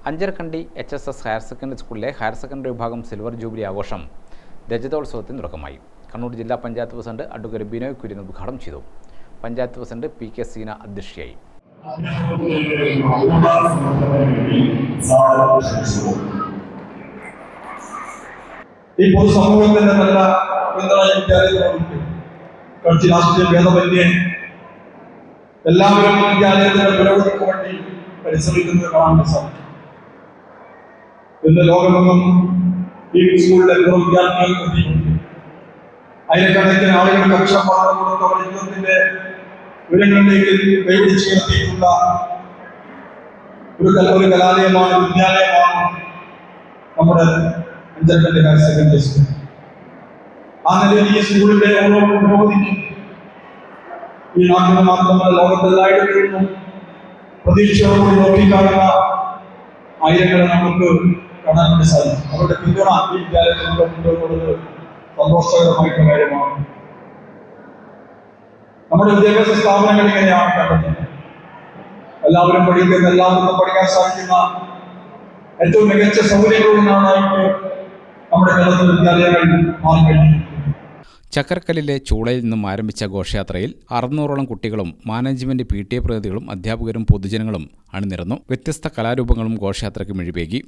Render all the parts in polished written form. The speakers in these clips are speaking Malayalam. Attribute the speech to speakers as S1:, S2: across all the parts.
S1: അഞ്ചരക്കണ്ടി HSS ഹയർ സെക്കൻഡറി സ്കൂളിലെ ഹയർ സെക്കൻഡറി വിഭാഗം സിൽവർ ജൂബിലി ആഘോഷം രജതോത്സവത്തിന് തുടക്കമായി. കണ്ണൂർ ജില്ലാ പഞ്ചായത്ത് പ്രസിഡന്റ് അഡ്വക്കേറ്റ് ബിനോയ് കുര്യൻ ഉദ്ഘാടനം ചെയ്തു. പഞ്ചായത്ത് പ്രസിഡന്റ് PK സീന അധ്യക്ഷയായി.
S2: ഈ പൊതുസമൂഹത്തിന്റെ നല്ല കുറച്ച് രാഷ്ട്രീയ ഭേദമന്യേ എല്ലാവരും വിദ്യാലയത്തിന്റെ പുരോഗതിക്ക് വേണ്ടി പരിശ്രമിക്കുന്നത് കാണാൻ സാധിക്കും. ഇന്ന് ലോകമെങ്ങും ഈ സ്കൂളിലെ പൂർവ്വ വിദ്യാർത്ഥികൾ എത്തിയിട്ടുണ്ട്. ആയിരക്കണക്കിന് ആളുകൾ കക്ഷപ്പാടം കൊടുത്തവർ ജീവിതത്തിന്റെ ഉയരങ്ങളിലേക്ക് കൈപിടിച്ച് ഉയർത്തിയിട്ടുള്ള ഒരു കലാലയമാണ്, വിദ്യാലയമാണ് നമ്മുടെ അഞ്ചരക്കണ്ടി ഹയർ സെക്കൻഡറി സ്കൂൾ. ആ നിലയിൽ ഈ സ്കൂളിന്റെ ഓരോ പുരോഗതിക്കും ഈ നാട്ടിൽ മാത്രമല്ല ലോകത്തെല്ലായിടത്തും പ്രതീക്ഷയോടുകൂടി നോക്കിക്കാണുന്ന ആയിരങ്ങളെ നമുക്ക് കാണാൻ വേണ്ടി സാധിക്കും. അവരുടെ പിന്തുണ ഈ വിദ്യാലയത്തിൽ മുന്നോട്ടുള്ളത് സന്തോഷകരമായിട്ടുള്ള കാര്യമാണ്. നമ്മുടെ വിദ്യാഭ്യാസ സ്ഥാപനങ്ങൾ ഇങ്ങനെയാണ് കണ്ടെത്തുന്നത്. എല്ലാവരും പഠിക്കുന്ന, എല്ലാവർക്കും പഠിക്കാൻ സാധിക്കുന്ന ഏറ്റവും മികച്ച സൗകര്യങ്ങളായിട്ട് നമ്മുടെ കേരളത്തിലെ വിദ്യാലയങ്ങൾ മാറിക്കഴിഞ്ഞു.
S1: ചക്കരക്കല്ലിലെ ചൂളയിൽ നിന്നും ആരംഭിച്ച ഘോഷയാത്രയിൽ 600ഓളം കുട്ടികളും മാനേജ്മെന്റ് PTA പ്രതിനിധികളും അധ്യാപകരും പൊതുജനങ്ങളും അണിനിരന്നു. വ്യത്യസ്ത കലാരൂപങ്ങളും ഘോഷയാത്രയ്ക്ക് മിഴിവേകി.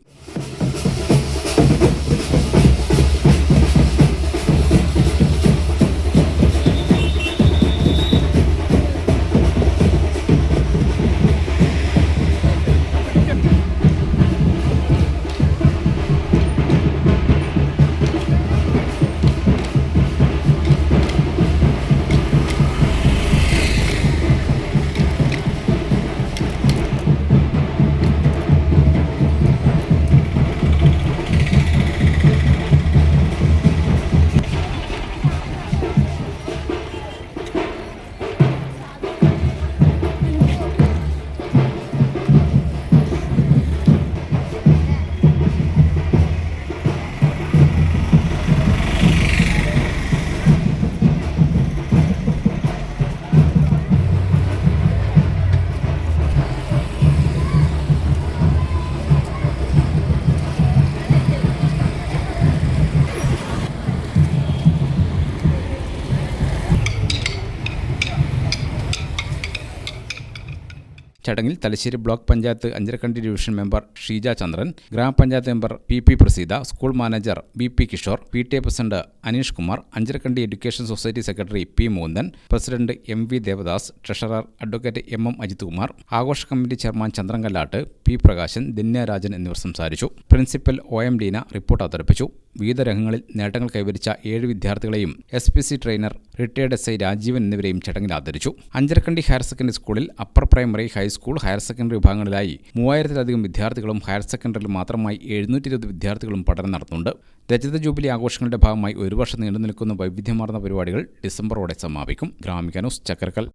S1: ചടങ്ങിൽ Thalassery block panchayat Anjarakandy division member Sheeja Chandran, ഗ്രാമപഞ്ചായത്ത് member PP Praseetha, school manager BP Kishore, PTA president Aneesh Kumar, Anjarakandy education society secretary P Mohan, president MV Devadas, treasurer advocate MM Ajith Kumar, ആഘോഷ committee chairman Chandran Kallat, P Prakashan, Dhanyarajan എന്നിവർ സംസാരിച്ചു. പ്രിൻസിപ്പൽ OM ലീന റിപ്പോർട്ട് അവതരിപ്പിച്ചു. വിവിധ രംഗങ്ങളിൽ നേട്ടങ്ങൾ കൈവരിച്ച 7 വിദ്യാർത്ഥികളെയും SPC trainer retired SI Rajeevan എന്നിവരെയും ചടങ്ങിൽ ആദരിച്ചു. അഞ്ചരക്കണ്ടി ഹയർ സെക്കൻഡറി സ്കൂളിൽ upper primary, high school, higher secondary വിഭാഗങ്ങളിലായി 3000-ലധികം വിദ്യാർത്ഥികളും ഹയർ സെക്കൻഡറിയിൽ മാത്രമായി 720 വിദ്യാർത്ഥികളും പഠനം നടത്തുന്നുണ്ട്. രജത ജൂബിലി ആഘോഷങ്ങളുടെ ഭാഗമായി 1 വർഷം നീണ്ടുനിൽക്കുന്ന വൈവിധ്യമാർന്ന പരിപാടികൾ ഡിസംബറോടെ സമാപിക്കും. ഗ്രാമിക ന്യൂസ്, ചക്കരക്കൽ.